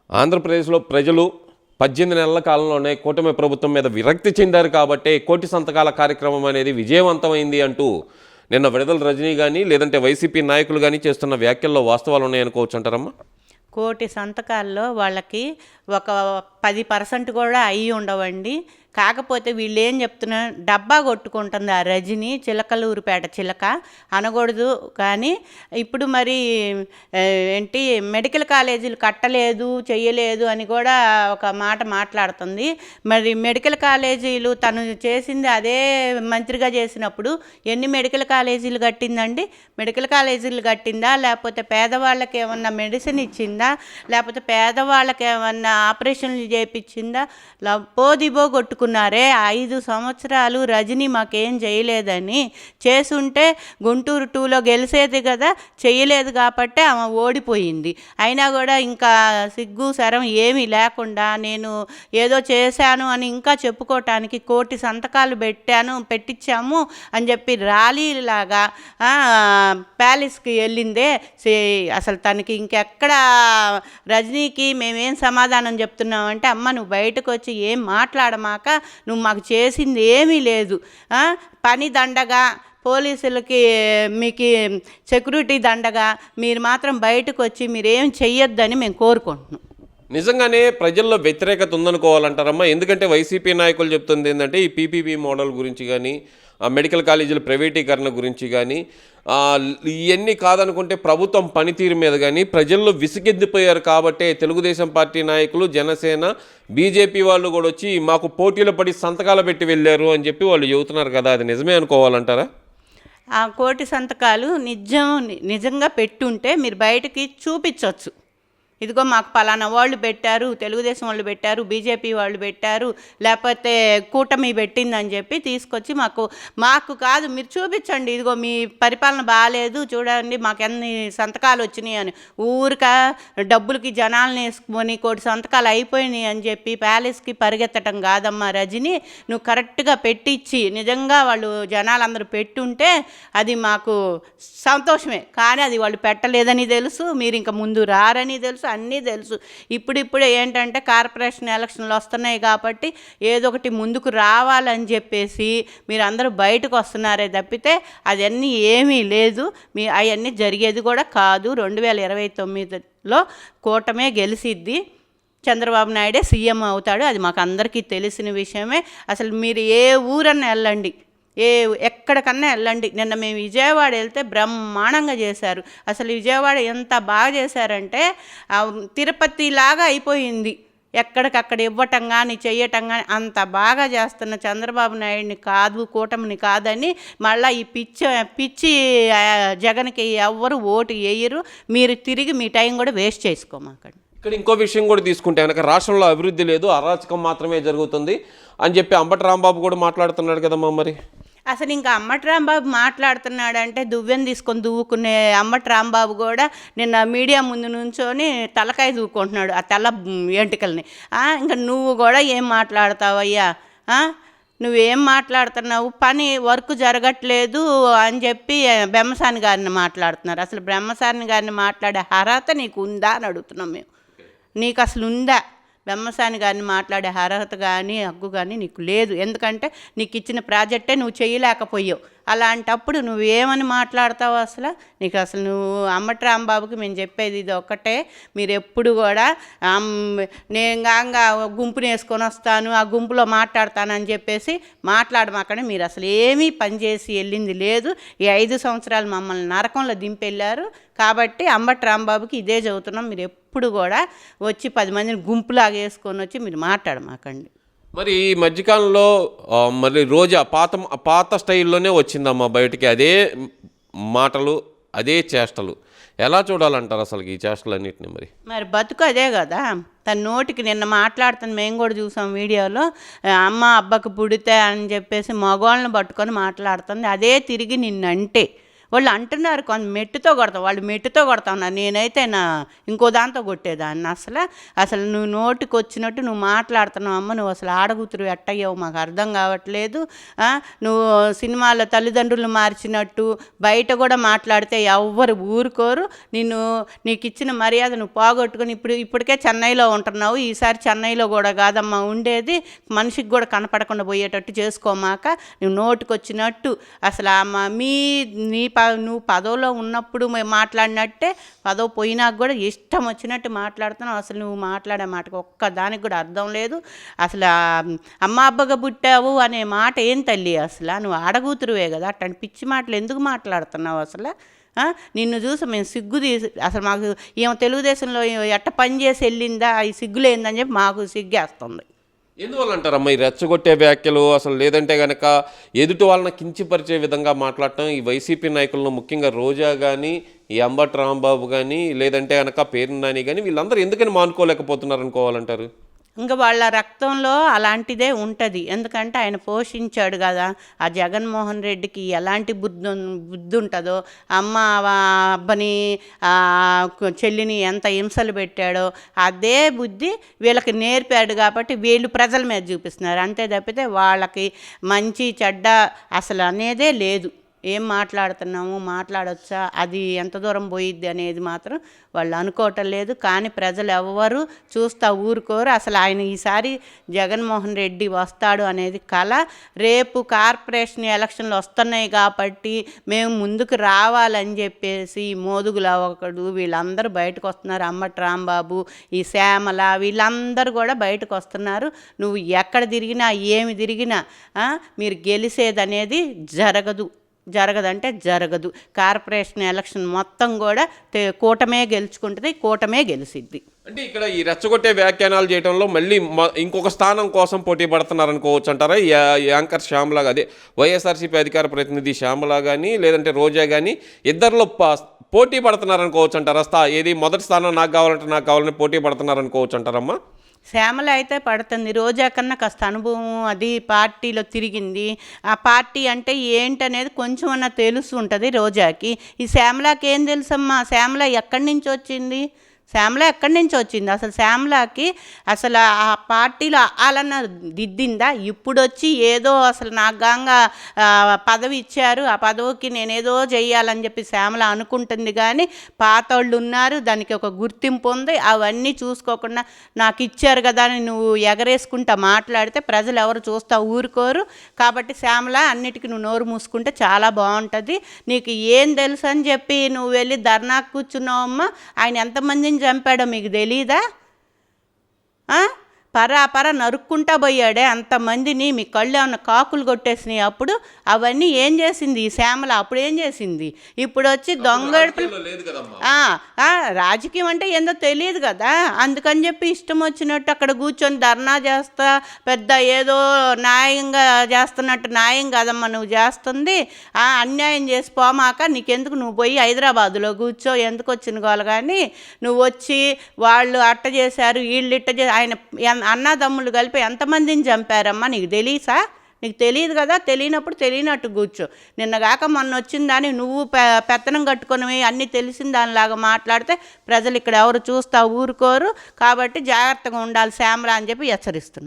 ఆంధ్రప్రదేశ్లో ప్రజలు 18 నెలల కాలంలోనే కూటమి ప్రభుత్వం మీద విరక్తి చెందారు కాబట్టి కోటి సంతకాల కార్యక్రమం అనేది విజయవంతమైంది అంటూ నిన్న విడుదల రజనీ కానీ లేదంటే వైసీపీ నాయకులు కానీ చేస్తున్న వ్యాఖ్యల్లో వాస్తవాలు ఉన్నాయనుకోవచ్చు అంటారమ్మా. కోటి సంతకాల్లో వాళ్ళకి ఒక 10% కూడా అయ్యి ఉండవండి. కాకపోతే వీళ్ళు ఏం చెప్తున్నారు, డబ్బా కొట్టుకుంటుంది ఆ రజని, చిలకలూరుపేట చిలక అనకూడదు. కానీ ఇప్పుడు మరి ఏంటి మెడికల్ కాలేజీలు కట్టలేదు చెయ్యలేదు అని కూడా ఒక మాట మాట్లాడుతుంది. మరి మెడికల్ కాలేజీలు తను చేసింది అదే మంత్రిగా చేసినప్పుడు ఎన్ని మెడికల్ కాలేజీలు కట్టిందండి? మెడికల్ కాలేజీలు కట్టిందా, లేకపోతే పేదవాళ్ళకి ఏమన్నా మెడిసిన్ ఇచ్చిందా, లేకపోతే పేదవాళ్ళకి ఏమన్నా ఆపరేషన్లు చేయించిందా? పోదిబో కొట్టుకున్నారే 5 సంవత్సరాలు రజనీ మాకేం చేయలేదని. చేసుంటే గుంటూరు 2లో గెలిచేది కదా, చేయలేదు కాబట్టి ఆమె ఓడిపోయింది. అయినా కూడా ఇంకా సిగ్గు శరం ఏమీ లేకుండా నేను ఏదో చేశాను అని ఇంకా చెప్పుకోవటానికి కోటి సంతకాలు పెట్టించాము అని చెప్పి ర్యాలీలాగా ప్యాలెస్కి వెళ్ళిందే. అసలు తనకి ఇంకెక్కడ రజనీకి మేమేం సమాధానం చెప్తున్నామంటే, అమ్మ నువ్వు బయటకు వచ్చి ఏం మాట్లాడమాక, నువ్వు మాకు చేసింది ఏమీ లేదు. పని దండగా పోలీసులకి మీకు సెక్యూరిటీ దండగా మీరు మాత్రం బయటకు వచ్చి మీరేం చెయ్యొద్దని మేము కోరుకుంటున్నాం. నిజంగానే ప్రజల్లో వ్యతిరేకత ఉందనుకోవాలంటారమ్మా. ఎందుకంటే వైసీపీ నాయకులు చెప్తుంది ఏంటంటే ఈ పీపీపీ మోడల్ గురించి కానీ మెడికల్ కాలేజీల ప్రైవేటీకరణ గురించి కానీ ఇవన్నీ కాదనుకుంటే ప్రభుత్వం పనితీరు మీద కానీ ప్రజల్లో విసిగెద్దిపోయారు కాబట్టే తెలుగుదేశం పార్టీ నాయకులు, జనసేన, బీజేపీ వాళ్ళు కూడా వచ్చి మాకు పోటీలు పడి సంతకాలు పెట్టి వెళ్ళారు అని చెప్పి వాళ్ళు చెబుతున్నారు కదా, అది నిజమే అనుకోవాలంటారా? ఆ కోటి సంతకాలు నిజంగా పెట్టుంటే మీరు బయటకి చూపించవచ్చు. ఇదిగో మాకు పలానా వాళ్ళు పెట్టారు, తెలుగుదేశం వాళ్ళు పెట్టారు, బీజేపీ వాళ్ళు పెట్టారు, లేకపోతే కూటమి పెట్టిందని చెప్పి తీసుకొచ్చి మాకు కాదు మీరు చూపించండి, ఇదిగో మీ పరిపాలన బాగాలేదు చూడండి మాకు ఎన్ని సంతకాలు వచ్చినాయి అని. ఊరిక డబ్బులకి జనాలను వేసుకొని కోటి సంతకాలు అయిపోయినాయి అని చెప్పి ప్యాలెస్కి పరిగెత్తటం కాదమ్మా రజని. నువ్వు కరెక్ట్గా పెట్టించి నిజంగా వాళ్ళు జనాలందరూ పెట్టుంటే అది మాకు సంతోషమే. కానీ అది వాళ్ళు పెట్టలేదని తెలుసు, మీరు ఇంకా ముందు రారని తెలుసు, అన్నీ తెలుసు. ఇప్పుడిప్పుడే ఏంటంటే కార్పొరేషన్ ఎలక్షన్లు వస్తున్నాయి కాబట్టి ఏదో ఒకటి ముందుకు రావాలని చెప్పేసి మీరు అందరూ బయటకు వస్తున్నారే తప్పితే అవన్నీ ఏమీ లేదు. అవన్నీ జరిగేది కూడా కాదు. 2029లో కూటమే గెలిసిద్ది, చంద్రబాబు నాయుడే సీఎం అవుతాడు. అది మాకు అందరికీ తెలిసిన విషయమే. అసలు మీరు ఏ ఊరన్నా వెళ్ళండి, ఎక్కడికన్నా వెళ్ళండి. నిన్న మేము విజయవాడ వెళ్తే బ్రహ్మాండంగా చేశారు. అసలు విజయవాడ ఎంత బాగా చేశారంటే తిరుపతి లాగా అయిపోయింది. ఎక్కడికక్కడ ఇవ్వటం కానీ చెయ్యటం కానీ అంత బాగా చేస్తున్న చంద్రబాబు నాయుడిని కాదు, కూటమిని కాదని మళ్ళీ ఈ పిచ్చి జగన్కి ఎవ్వరు ఓటు వేయరు. మీరు తిరిగి మీ టైం కూడా వేస్ట్ చేసుకోమాకండి. ఇక్కడ ఇంకో విషయం కూడా తీసుకుంటే కనుక రాష్ట్రంలో అభివృద్ధి లేదు, అరాచకం మాత్రమే జరుగుతుంది అని చెప్పి అంబటి రాంబాబు కూడా మాట్లాడుతున్నాడు కదమ్మా. మరి అసలు ఇంకా అంబటి రాంబాబు మాట్లాడుతున్నాడంటే దువ్వెన తీసుకొని దువ్వుకునే అంబటి రాంబాబు కూడా నిన్న మీడియా ముందు నుంచొని తలకాయ దువ్వుకుంటున్నాడు ఆ తెల్ల ఎంటికల్ని. ఇంకా నువ్వు కూడా ఏం మాట్లాడతావయ్యా, నువ్వేం మాట్లాడుతున్నావు? వర్క్ జరగట్లేదు అని చెప్పి బ్రహ్మసాని గారిని మాట్లాడుతున్నారు. అసలు బ్రహ్మసాని గారిని మాట్లాడే అర్హత నీకు ఉందా అని అడుగుతున్నాం మేము. నీకు అసలు ఉందా? బ్రహ్మసాని గారిని మాట్లాడే అర్హత కానీ హక్కు కానీ నీకు లేదు. ఎందుకంటే నీకు ఇచ్చిన ప్రాజెక్టే నువ్వు చేయలేకపోయావు. అలాంటప్పుడు నువ్వేమని మాట్లాడతావు? నువ్వు అంబటి రాంబాబుకి మేము చెప్పేది ఇది ఒక్కటే, మీరు ఎప్పుడు కూడా నేను కాగా గుంపుని వేసుకొని వస్తాను, ఆ గుంపులో మాట్లాడతానని చెప్పేసి మాట్లాడమాకనే. మీరు అసలు ఏమీ పనిచేసి వెళ్ళింది లేదు. ఈ 5 సంవత్సరాలు మమ్మల్ని నరకంలో దింపెళ్ళారు. కాబట్టి అంబటి రాంబాబుకి ఇదే చెబుతున్నాం, మీరు ఎప్పుడు కూడా వచ్చి 10 మందిని గుంపులాగా వేసుకొని వచ్చి మీరు మాట్లాడమాకండి. మరి ఈ మధ్యకాలంలో మరి రోజా పాత స్టైల్లోనే వచ్చిందమ్మా బయటికి, అదే మాటలు అదే చేష్టలు. ఎలా చూడాలంటారు అసలు ఈ చేష్టలన్నింటినీ? మరి బతుకు అదే కదా. తన నోటికి నిన్న మాట్లాడుతుంది, మేము కూడా చూసాం వీడియోలో. అమ్మ అబ్బకు పుడితే అని చెప్పేసి మగవాళ్ళని పట్టుకొని మాట్లాడుతుంది. అదే తిరిగి నిన్నంటే వాళ్ళు అంటున్నారు కొంత మెట్టుతో కొడతాం, వాళ్ళు మెట్టుతో కొడతా ఉన్నారు, నేనైతే ఇంకో దాంతో కొట్టేదాన్ని. అసలు నువ్వు నోటికి వచ్చినట్టు నువ్వు మాట్లాడుతున్నావు అమ్మ, నువ్వు అసలు ఆడగుతురు ఎట్టయ్యావు మాకు అర్థం కావట్లేదు. నువ్వు సినిమాలో తల్లిదండ్రులు మార్చినట్టు బయట కూడా మాట్లాడితే ఎవ్వరు ఊరుకోరు. నీకు ఇచ్చిన మర్యాద నువ్వు పోగొట్టుకుని ఇప్పటికే చెన్నైలో ఉంటున్నావు, ఈసారి చెన్నైలో కూడా కాదమ్మా ఉండేది, మనిషికి కూడా కనపడకుండా పోయేటట్టు చేసుకోమాక. నువ్వు నోటికి వచ్చినట్టు అసలు నువ్వు పదవిలో ఉన్నప్పుడు మాట్లాడినట్టే పదవి పోయినాక కూడా ఇష్టం వచ్చినట్టు మాట్లాడుతున్నావు. అసలు నువ్వు మాట్లాడే మాటకు ఒక్కదానికి కూడా అర్థం లేదు. అసలు అమ్మ అబ్బగా పుట్టావు అనే మాట ఏం తల్లి, అసలు నువ్వు ఆడగూతురువే కదా, అట్లాంటి పిచ్చి మాటలు ఎందుకు మాట్లాడుతున్నావు? అసలు నిన్ను చూసి మేము సిగ్గు తీసి అసలు మాకు ఏమో తెలుగుదేశంలో ఎట్ట పని చేసి వెళ్ళిందా ఈ సిగ్గులేందని చెప్పి మాకు సిగ్గేస్తుంది. ఎందువల్ల అంటారమ్మా ఈ రెచ్చగొట్టే వ్యాఖ్యలు? అసలు లేదంటే కనుక ఎదుటి వాళ్ళని కించపరిచే విధంగా మాట్లాడటం ఈ వైసీపీ నాయకులను, ముఖ్యంగా రోజా కానీ, ఈ అంబటి రాంబాబు కానీ, లేదంటే కనుక పేరు నాని కానీ, వీళ్ళందరూ ఎందుకని మానుకోలేకపోతున్నారు అనుకోవాలంటారు? ఇంకా వాళ్ళ రక్తంలో అలాంటిదే ఉంటుంది. ఎందుకంటే ఆయన పోషించాడు కదా. ఆ జగన్మోహన్ రెడ్డికి ఎలాంటి బుద్ధి ఉంటుందో, అమ్మ అబ్బని చెల్లిని ఎంత హింసలు పెట్టాడో అదే బుద్ధి వీళ్ళకి నేర్పాడు. కాబట్టి వీళ్ళు ప్రజల మీద చూపిస్తున్నారు అంతే తప్పితే వాళ్ళకి మంచి చెడ్డ అసలు అనేదే లేదు. ఏం మాట్లాడుతున్నాము, మాట్లాడొచ్చా, అది ఎంత దూరం పోయిద్ది అనేది మాత్రం వాళ్ళు అనుకోవటం లేదు. కానీ ప్రజలు ఎవ్వరు చూస్తా ఊరుకోరు. అసలు ఆయన ఈసారి జగన్మోహన్ రెడ్డి వస్తాడు అనేది కల. రేపు కార్పొరేషన్ ఎలక్షన్లు వస్తున్నాయి కాబట్టి మేము ముందుకు రావాలని చెప్పేసి మోదుగుల ఒకడు వీళ్ళందరూ బయటకు వస్తున్నారు. అంబటి రాంబాబు, ఈ శ్యామల వీళ్ళందరూ కూడా బయటకు వస్తున్నారు. నువ్వు ఎక్కడ తిరిగినా ఏమి తిరిగినా మీరు గెలిసేదనేది జరగదంటే జరగదు. కార్పొరేషన్ ఎలక్షన్ మొత్తం కూడా కూటమే గెలుచుకుంటుంది, కూటమే గెలిసిద్ది. అంటే ఇక్కడ ఈ రెచ్చగొట్టే వ్యాఖ్యానాలు చేయడంలో మళ్ళీ ఇంకొక స్థానం కోసం పోటీ పడుతున్నారనుకోవచ్చు అంటారా? యాంకర్ శ్యామల, అదే వైఎస్ఆర్సీపీ అధికార ప్రతినిధి శ్యామల కానీ, లేదంటే రోజా కానీ ఇద్దరిలో పోటీ పడుతున్నారనుకోవచ్చు అంటారా? ఏది మొదటి స్థానం నాకు కావాలని పోటీ పడుతున్నారనుకోవచ్చు అంటారమ్మా? శ్యామల అయితే పడుతుంది. రోజా కన్నా కాస్త అనుభవం, అది పార్టీలో తిరిగింది. ఆ పార్టీ అంటే ఏంటనేది కొంచెం అన్నా తెలుసు ఉంటుంది రోజాకి. ఈ శ్యామలకి ఏం తెలుసమ్మా? శ్యామల ఎక్కడి నుంచి వచ్చింది? అసలు శ్యామలకి అసలు ఆ పార్టీలో అలన్న దిద్దిందా? ఇప్పుడు వచ్చి ఏదో అసలు నాకు గాంగా పదవి ఇచ్చారు, ఆ పదవికి నేనేదో చెయ్యాలని చెప్పి శ్యామల అనుకుంటుంది. కానీ పాతోళ్ళు ఉన్నారు, దానికి ఒక గుర్తింపు ఉంది. అవన్నీ చూసుకోకుండా నాకు ఇచ్చారు కదా అని నువ్వు ఎగరేసుకుంటా మాట్లాడితే ప్రజలు ఎవరు చూస్తా ఊరుకోరు. కాబట్టి శ్యామల అన్నిటికీ నువ్వు నోరు మూసుకుంటే చాలా బాగుంటుంది. నీకు ఏం తెలుసు అని చెప్పి నువ్వు వెళ్ళి ధర్నాకు కూర్చున్నావమ్మా. ఆయన ఎంతమందిని చంపాడో మీకు తెలీదా? పరా నరుక్కుంటా పోయాడే అంతమందిని. మీ కళ్ళు ఏమన్నా కాకులు కొట్టేసినాయి. అప్పుడు అవన్నీ ఏం చేసింది ఈ శ్యామల? అప్పుడు ఏం చేసింది? ఇప్పుడు వచ్చి రాజకీయం అంటే ఏందో తెలియదు కదా, అందుకని చెప్పి ఇష్టం వచ్చినట్టు అక్కడ కూర్చొని ధర్నా చేస్తా పెద్ద ఏదో న్యాయంగా చేస్తున్నట్టు. న్యాయం కాదమ్మా నువ్వు చేస్తుంది. అన్యాయం చేసి పోమాక నీకెందుకు, నువ్వు పోయి హైదరాబాదులో కూర్చో, ఎందుకు వచ్చిన గోల. కానీ నువ్వు వచ్చి వాళ్ళు అట్ట చేశారు వీళ్ళు ఇట్ట చేశారు, ఆయన అన్నదమ్ముళ్ళు కలిపి ఎంతమందిని చంపారమ్మా నీకు తెలీసా? నీకు తెలియదు కదా. తెలియనప్పుడు తెలియనట్టు కూర్చో. నిన్నగాక మొన్న వచ్చిందని నువ్వు పెత్తనం కట్టుకొని అన్నీ తెలిసిన దానిలాగా మాట్లాడితే ప్రజలు ఇక్కడ ఎవరు చూస్తా ఊరుకోరు. కాబట్టి జాగ్రత్తగా ఉండాలి శ్యామల అని చెప్పి హెచ్చరిస్తున్నాం.